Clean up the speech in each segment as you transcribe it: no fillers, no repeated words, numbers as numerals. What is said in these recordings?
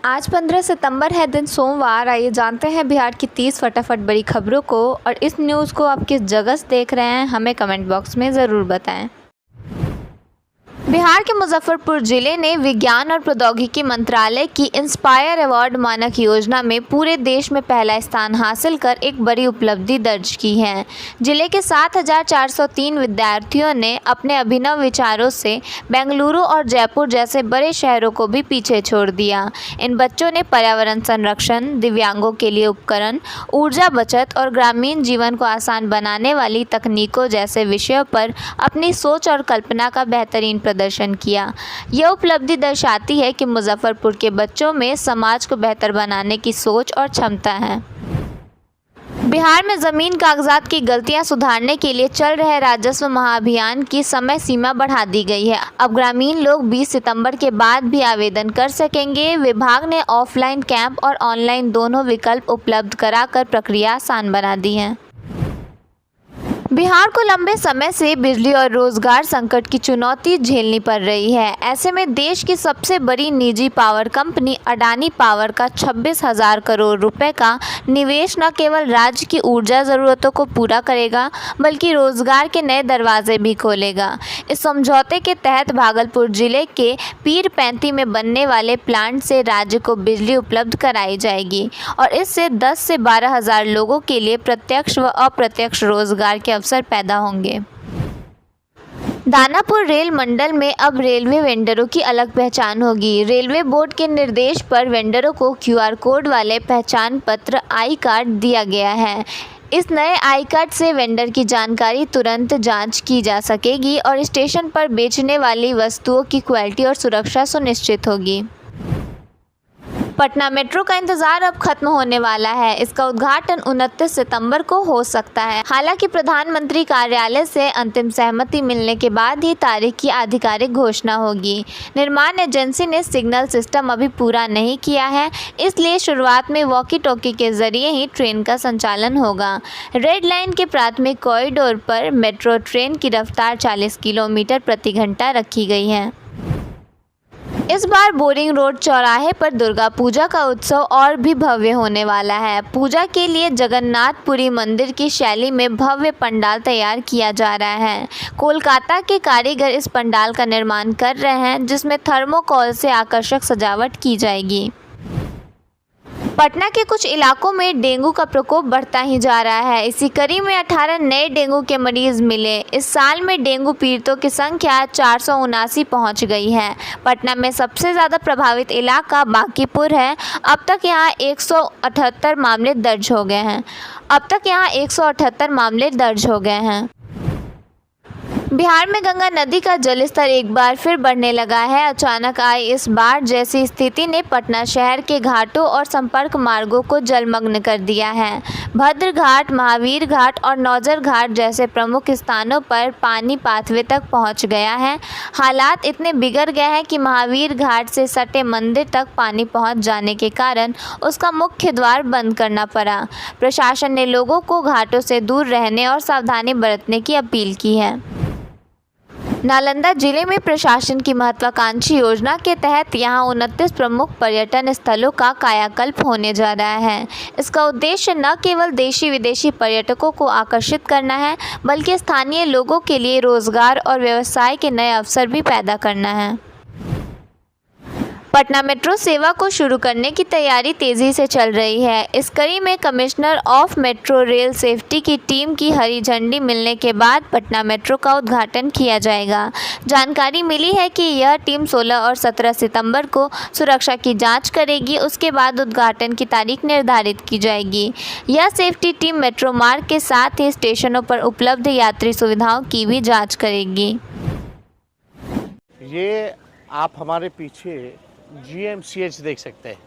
आज 15 सितंबर है, दिन सोमवार। आइए जानते हैं बिहार की 30 फटाफट बड़ी खबरों को। और इस न्यूज़ को आप किस जगह से देख रहे हैं, हमें कमेंट बॉक्स में ज़रूर बताएं। बिहार के मुजफ्फरपुर जिले ने विज्ञान और प्रौद्योगिकी मंत्रालय की इंस्पायर अवार्ड मानक योजना में पूरे देश में पहला स्थान हासिल कर एक बड़ी उपलब्धि दर्ज की है। जिले के 7,403 विद्यार्थियों ने अपने अभिनव विचारों से बेंगलुरु और जयपुर जैसे बड़े शहरों को भी पीछे छोड़ दिया। इन बच्चों ने पर्यावरण संरक्षण, दिव्यांगों के लिए उपकरण, ऊर्जा बचत और ग्रामीण जीवन को आसान बनाने वाली तकनीकों जैसे विषयों पर अपनी सोच और कल्पना का बेहतरीन प्रदर्शन किया। यह उपलब्धि दर्शाती है कि मुजफ्फरपुर के बच्चों में समाज को बेहतर बनाने की सोच और क्षमता है। बिहार में जमीन कागजात की गलतियां सुधारने के लिए चल रहे राजस्व महाअभियान की समय सीमा बढ़ा दी गई है। अब ग्रामीण लोग 20 सितंबर के बाद भी आवेदन कर सकेंगे। विभाग ने ऑफलाइन कैंप और ऑनलाइन दोनों विकल्प उपलब्ध कराकर प्रक्रिया आसान बना दी है। बिहार को लंबे समय से बिजली और रोजगार संकट की चुनौती झेलनी पड़ रही है। ऐसे में देश की सबसे बड़ी निजी पावर कंपनी अडानी पावर का 26,000 करोड़ रुपए का निवेश न केवल राज्य की ऊर्जा ज़रूरतों को पूरा करेगा, बल्कि रोजगार के नए दरवाजे भी खोलेगा। इस समझौते के तहत भागलपुर जिले के पीरपैंती में बनने वाले प्लांट से राज्य को बिजली उपलब्ध कराई जाएगी और इससे 10 से 12,000 लोगों के लिए प्रत्यक्ष व अप्रत्यक्ष रोजगार के अवसर पैदा होंगे। दानापुर रेल मंडल में अब रेलवे वेंडरों की अलग पहचान होगी। रेलवे बोर्ड के निर्देश पर वेंडरों को QR कोड वाले पहचान पत्र आई कार्ड दिया गया है। इस नए आई कार्ड से वेंडर की जानकारी तुरंत जांच की जा सकेगी और स्टेशन पर बेचने वाली वस्तुओं की क्वालिटी और सुरक्षा सुनिश्चित होगी। पटना मेट्रो का इंतजार अब खत्म होने वाला है। इसका उद्घाटन 29 सितंबर को हो सकता है। हालांकि प्रधानमंत्री कार्यालय से अंतिम सहमति मिलने के बाद ही तारीख की आधिकारिक घोषणा होगी। निर्माण एजेंसी ने सिग्नल सिस्टम अभी पूरा नहीं किया है, इसलिए शुरुआत में वॉकी टॉकी के जरिए ही ट्रेन का संचालन होगा। रेड लाइन के प्राथमिक कॉरिडोर पर मेट्रो ट्रेन की रफ्तार 40 किलोमीटर प्रति घंटा रखी गई है। इस बार बोरिंग रोड चौराहे पर दुर्गा पूजा का उत्सव और भी भव्य होने वाला है। पूजा के लिए जगन्नाथपुरी मंदिर की शैली में भव्य पंडाल तैयार किया जा रहा है। कोलकाता के कारीगर इस पंडाल का निर्माण कर रहे हैं, जिसमें थर्मोकोल से आकर्षक सजावट की जाएगी। पटना के कुछ इलाकों में डेंगू का प्रकोप बढ़ता ही जा रहा है। इसी कड़ी में 18 नए डेंगू के मरीज मिले। इस साल में डेंगू पीड़ितों की संख्या 479 पहुंच गई है। पटना में सबसे ज़्यादा प्रभावित इलाका बांकीपुर है। अब तक यहाँ 178 मामले दर्ज हो गए हैं। बिहार में गंगा नदी का जलस्तर एक बार फिर बढ़ने लगा है। अचानक आई इस बाढ़ जैसी स्थिति ने पटना शहर के घाटों और संपर्क मार्गों को जलमग्न कर दिया है। भद्र घाट, महावीर घाट और नौजर घाट जैसे प्रमुख स्थानों पर पानी पाथवे तक पहुंच गया है। हालात इतने बिगड़ गए हैं कि महावीर घाट से सटे मंदिर तक पानी पहुंच जाने के कारण उसका मुख्य द्वार बंद करना पड़ा। प्रशासन ने लोगों को घाटों से दूर रहने और सावधानी बरतने की अपील की है। नालंदा जिले में प्रशासन की महत्वाकांक्षी योजना के तहत यहां 29 प्रमुख पर्यटन स्थलों का कायाकल्प होने जा रहा है। इसका उद्देश्य न केवल देशी विदेशी पर्यटकों को आकर्षित करना है, बल्कि स्थानीय लोगों के लिए रोजगार और व्यवसाय के नए अवसर भी पैदा करना है। पटना मेट्रो सेवा को शुरू करने की तैयारी तेज़ी से चल रही है। इस कड़ी में commissioner of metro rail safety की टीम की हरी झंडी मिलने के बाद पटना मेट्रो का उद्घाटन किया जाएगा। जानकारी मिली है कि यह टीम 16 और 17 सितंबर को सुरक्षा की जांच करेगी। उसके बाद उद्घाटन की तारीख निर्धारित की जाएगी। यह सेफ्टी टीम मेट्रो मार्ग के साथ ही स्टेशनों पर उपलब्ध यात्री सुविधाओं की भी जाँच करेगी। ये आप हमारे पीछे GMCH देख सकते हैं।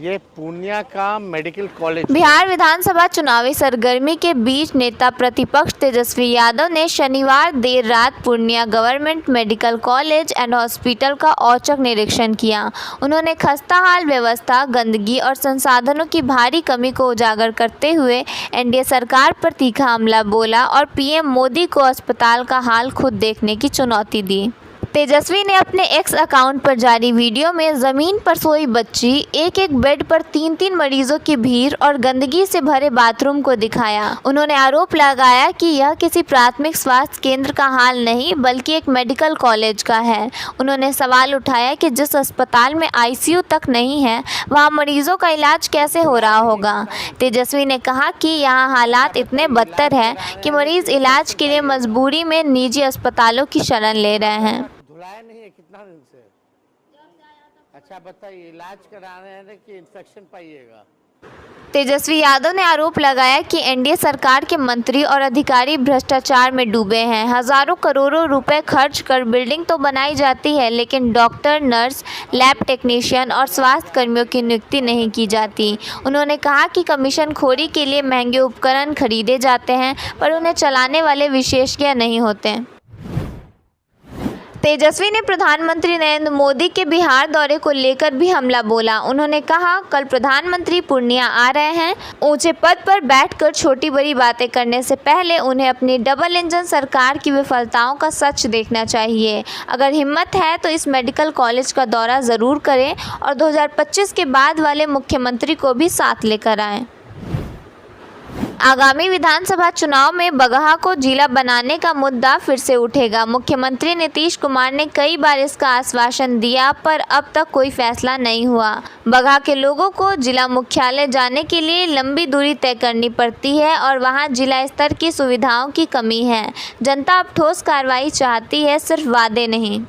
ये पूर्णिया का मेडिकल कॉलेज। बिहार विधानसभा चुनावी सरगर्मी के बीच नेता प्रतिपक्ष तेजस्वी यादव ने शनिवार देर रात Purnia government medical college and hospital का औचक निरीक्षण किया। उन्होंने खस्ताहाल व्यवस्था, गंदगी और संसाधनों की भारी कमी को उजागर करते हुए NDA सरकार पर तीखा हमला बोला और PM मोदी को अस्पताल का हाल खुद देखने की चुनौती दी। तेजस्वी ने अपने एक्स अकाउंट पर जारी वीडियो में जमीन पर सोई बच्ची, एक एक बेड पर 3-3 मरीजों की भीड़ और गंदगी से भरे बाथरूम को दिखाया। उन्होंने आरोप लगाया कि यह किसी प्राथमिक स्वास्थ्य केंद्र का हाल नहीं बल्कि एक मेडिकल कॉलेज का है। उन्होंने सवाल उठाया कि जिस अस्पताल में आईसीयू तक नहीं है वहां मरीजों का इलाज कैसे हो रहा होगा। तेजस्वी ने कहा कि यहाँ हालात इतने बदतर हैं कि मरीज इलाज के लिए मजबूरी में निजी अस्पतालों की शरण ले रहे हैं। धुलाया नहीं है कितना दिन से? अच्छा बताइए, इलाज करा रहे हैं कि इन्फेक्शन पाइएगा? तेजस्वी यादव ने आरोप लगाया कि एनडीए सरकार के मंत्री और अधिकारी भ्रष्टाचार में डूबे हैं। हजारों करोड़ों रुपए खर्च कर बिल्डिंग तो बनाई जाती है लेकिन डॉक्टर, नर्स, लैब टेक्नीशियन और स्वास्थ्य कर्मियों की नियुक्ति नहीं की जाती। उन्होंने कहा कि कमीशन खोरी के लिए महंगे उपकरण खरीदे जाते हैं पर उन्हें चलाने वाले विशेषज्ञ नहीं होते। तेजस्वी ने प्रधानमंत्री नरेंद्र मोदी के बिहार दौरे को लेकर भी हमला बोला। उन्होंने कहा, कल प्रधानमंत्री पूर्णिया आ रहे हैं। ऊंचे पद पर बैठकर छोटी बड़ी बातें करने से पहले उन्हें अपनी डबल इंजन सरकार की विफलताओं का सच देखना चाहिए। अगर हिम्मत है तो इस मेडिकल कॉलेज का दौरा ज़रूर करें और 2025 के बाद वाले मुख्यमंत्री को भी साथ लेकर आएं। आगामी विधानसभा चुनाव में बगहा को जिला बनाने का मुद्दा फिर से उठेगा। मुख्यमंत्री नीतीश कुमार ने कई बार इसका आश्वासन दिया पर अब तक कोई फैसला नहीं हुआ। बगहा के लोगों को जिला मुख्यालय जाने के लिए लंबी दूरी तय करनी पड़ती है और वहां जिला स्तर की सुविधाओं की कमी है। जनता अब ठोस कार्रवाई चाहती है, सिर्फ वादे नहीं।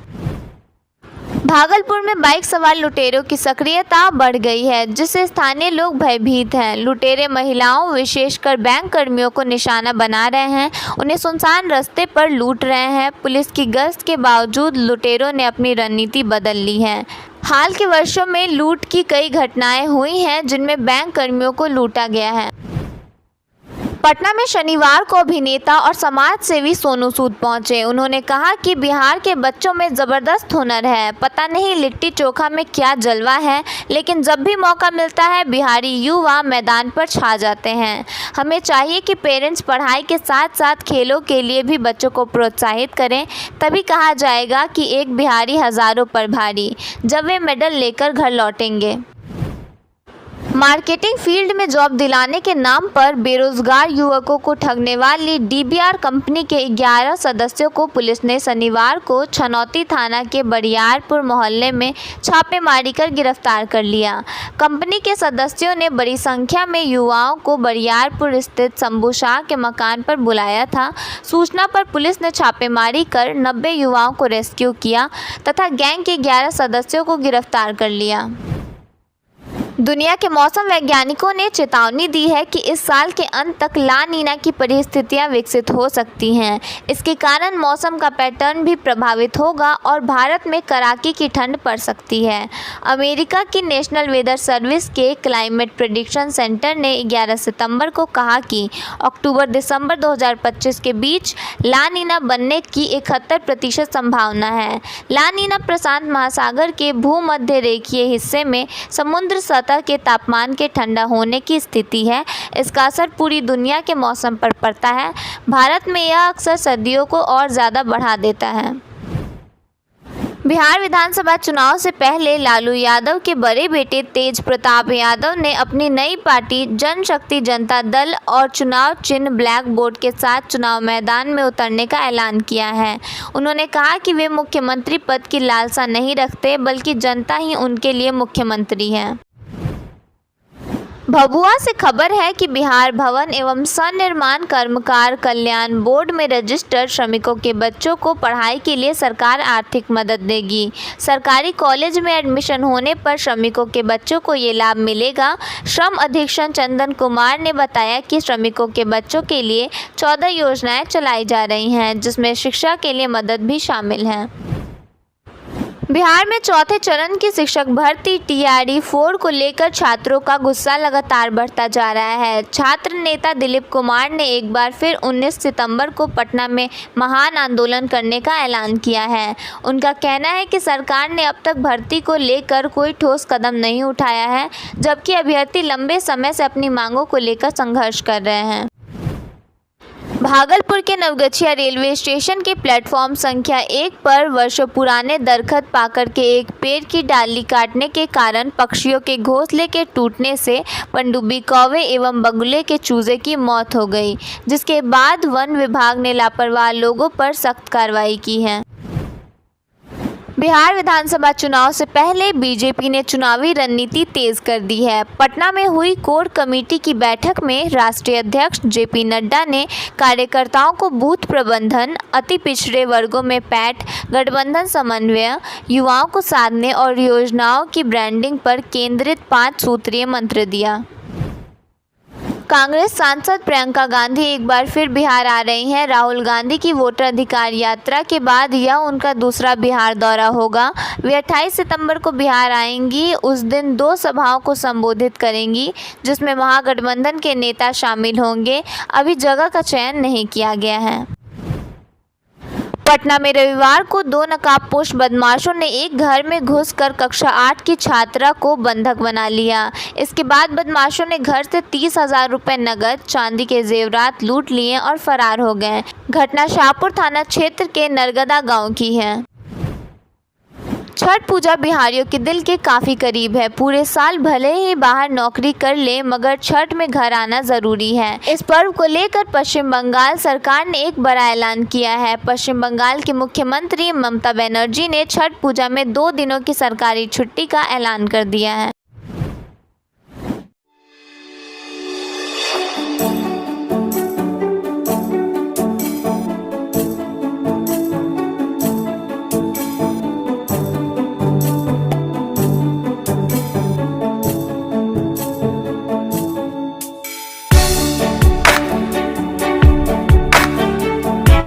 भागलपुर में बाइक सवार लुटेरों की सक्रियता बढ़ गई है जिससे स्थानीय लोग भयभीत हैं। लुटेरे महिलाओं विशेषकर बैंक कर्मियों को निशाना बना रहे हैं, उन्हें सुनसान रास्ते पर लूट रहे हैं। पुलिस की गश्त के बावजूद लुटेरों ने अपनी रणनीति बदल ली है। हाल के वर्षों में लूट की कई घटनाएं हुई हैं जिनमें बैंक कर्मियों को लूटा गया है। पटना में शनिवार को अभिनेता और समाज सेवी सोनू सूद पहुंचे। उन्होंने कहा कि बिहार के बच्चों में ज़बरदस्त हुनर है। पता नहीं लिट्टी चोखा में क्या जलवा है, लेकिन जब भी मौका मिलता है बिहारी युवा मैदान पर छा जाते हैं। हमें चाहिए कि पेरेंट्स पढ़ाई के साथ साथ खेलों के लिए भी बच्चों को प्रोत्साहित करें, तभी कहा जाएगा कि एक बिहारी हज़ारों पर भारी, जब वे मेडल लेकर घर लौटेंगे। मार्केटिंग फील्ड में जॉब दिलाने के नाम पर बेरोजगार युवकों को ठगने वाली डीबीआर कंपनी के 11 सदस्यों को पुलिस ने शनिवार को छनौती थाना के बरियारपुर मोहल्ले में छापेमारी कर गिरफ्तार कर लिया। कंपनी के सदस्यों ने बड़ी संख्या में युवाओं को बरियारपुर स्थित शंभू शाह के मकान पर बुलाया था। सूचना पर पुलिस ने छापेमारी कर 90 युवाओं को रेस्क्यू किया तथा गैंग के 11 सदस्यों को गिरफ्तार कर लिया। दुनिया के मौसम वैज्ञानिकों ने चेतावनी दी है कि इस साल के अंत तक ला नीना की परिस्थितियां विकसित हो सकती हैं। इसके कारण मौसम का पैटर्न भी प्रभावित होगा और भारत में कड़ाके की ठंड पड़ सकती है। अमेरिका की नेशनल वेदर सर्विस के क्लाइमेट प्रेडिक्शन सेंटर ने 11 सितंबर को कहा कि अक्टूबर-दिसंबर 2025 के बीच ला नीना बनने की 71% संभावना है। ला नीना प्रशांत महासागर के भूमध्य रेखीय हिस्से में समुद्र सतह के तापमान के ठंडा होने की स्थिति है। इसका असर पूरी दुनिया के मौसम पर पड़ता है। भारत में यह अक्सर सर्दियों को और ज़्यादा बढ़ा देता है। बिहार विधानसभा चुनाव से पहले लालू यादव के बड़े बेटे तेज प्रताप यादव ने अपनी नई पार्टी जनशक्ति जनता दल और चुनाव चिन्ह ब्लैक बोर्ड के साथ चुनाव मैदान में उतरने का ऐलान किया है। उन्होंने कहा कि वे मुख्यमंत्री पद की लालसा नहीं रखते बल्कि जनता ही उनके लिए मुख्यमंत्री है। भभुआ से खबर है कि बिहार भवन एवं सन्निर्माण कर्मकार कल्याण बोर्ड में रजिस्टर्ड श्रमिकों के बच्चों को पढ़ाई के लिए सरकार आर्थिक मदद देगी। सरकारी कॉलेज में एडमिशन होने पर श्रमिकों के बच्चों को ये लाभ मिलेगा। श्रम अधीक्षक चंदन कुमार ने बताया कि श्रमिकों के बच्चों के लिए 14 योजनाएं चलाई जा रही हैं, जिसमें शिक्षा के लिए मदद भी शामिल है। बिहार में चौथे चरण की शिक्षक भर्ती TRE 4 को लेकर छात्रों का गुस्सा लगातार बढ़ता जा रहा है। छात्र नेता दिलीप कुमार ने एक बार फिर 19 सितंबर को पटना में महान आंदोलन करने का ऐलान किया है। उनका कहना है कि सरकार ने अब तक भर्ती को लेकर कोई ठोस कदम नहीं उठाया है, जबकि अभ्यर्थी लंबे समय से अपनी मांगों को लेकर संघर्ष कर रहे हैं। भागलपुर के नवगछिया रेलवे स्टेशन के प्लेटफॉर्म संख्या 1 पर वर्षों पुराने दरख्त पाकर के एक पेड़ की डाली काटने के कारण पक्षियों के घोंसले के टूटने से पनडुब्बी कौवे एवं बगुले के चूजे की मौत हो गई, जिसके बाद वन विभाग ने लापरवाह लोगों पर सख्त कार्रवाई की है। बिहार विधानसभा चुनाव से पहले बीजेपी ने चुनावी रणनीति तेज कर दी है। पटना में हुई कोर कमेटी की बैठक में राष्ट्रीय अध्यक्ष जेपी नड्डा ने कार्यकर्ताओं को बूथ प्रबंधन, अति पिछड़े वर्गों में पैठ, गठबंधन समन्वय, युवाओं को साधने और योजनाओं की ब्रांडिंग पर केंद्रित 5 सूत्रीय मंत्र दिया। कांग्रेस सांसद प्रियंका गांधी एक बार फिर बिहार आ रही हैं। राहुल गांधी की वोटर अधिकार यात्रा के बाद यह उनका दूसरा बिहार दौरा होगा। वे 28 सितंबर को बिहार आएंगी। उस दिन 2 सभाओं को संबोधित करेंगी, जिसमें महागठबंधन के नेता शामिल होंगे। अभी जगह का चयन नहीं किया गया है। पटना में रविवार को 2 नकाबपोश बदमाशों ने एक घर में घुसकर कक्षा 8 की छात्रा को बंधक बना लिया। इसके बाद बदमाशों ने घर से 30,000 रुपये नकद, चांदी के जेवरात लूट लिए और फरार हो गए। घटना शाहपुर थाना क्षेत्र के नरगदा गांव की है। छठ पूजा बिहारियों के दिल के काफ़ी करीब है। पूरे साल भले ही बाहर नौकरी कर ले, मगर छठ में घर आना ज़रूरी है। इस पर्व को लेकर पश्चिम बंगाल सरकार ने एक बड़ा ऐलान किया है। पश्चिम बंगाल की मुख्यमंत्री ममता बनर्जी ने छठ पूजा में 2 दिनों की सरकारी छुट्टी का ऐलान कर दिया है।